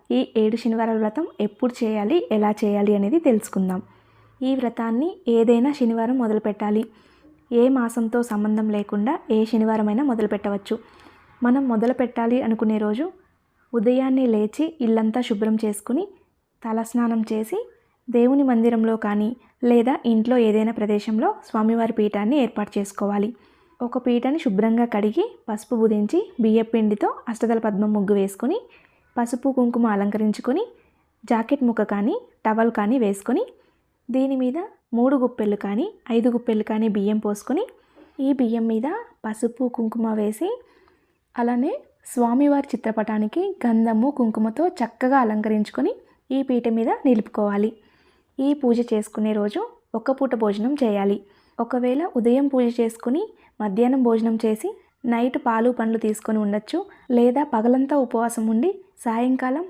ఈ 7 శనివారాల వ్రతం ఎప్పుడు చేయాలి, ఎలా చేయాలి అనేది తెలుసుకుందాం. ఈ వ్రతాన్ని ఏదైనా శనివారం మొదలుపెట్టాలి. ఏ మాసంతో సంబంధం లేకుండా ఏ శనివారమైనా మొదలుపెట్టవచ్చు. మనం మొదలు పెట్టాలి అనుకునే రోజు ఉదయాన్నే లేచి ఇల్లంతా శుభ్రం చేసుకుని తలస్నానం చేసి దేవుని మందిరంలో కానీ లేదా ఇంట్లో ఏదైనా ప్రదేశంలో స్వామివారి పీఠాన్ని ఏర్పాటు చేసుకోవాలి. ఒక పీఠని శుభ్రంగా కడిగి పసుపు బుదించి బియ్యపిండితో అష్టదళ పద్మం ముగ్గు వేసుకొని పసుపు కుంకుమ అలంకరించుకొని జాకెట్ ముక్క కానీ టవల్ కానీ వేసుకొని దీని మీద 3 గుప్పెళ్ళు కానీ 5 గుప్పెళ్ళు కానీ బియ్యం పోసుకొని ఈ బియ్యం మీద పసుపు కుంకుమ వేసి అలానే స్వామివారి చిత్రపటానికి గంధము కుంకుమతో చక్కగా అలంకరించుకొని ఈ పీట మీద నిలుపుకోవాలి. ఈ పూజ చేసుకునే రోజు ఒక్క పూట భోజనం చేయాలి. ఒకవేళ ఉదయం పూజ చేసుకుని మధ్యాహ్నం భోజనం చేసి నైట్ పాలు పండ్లు తీసుకొని ఉండొచ్చు. లేదా పగలంతా ఉపవాసం ఉండి సాయంకాలం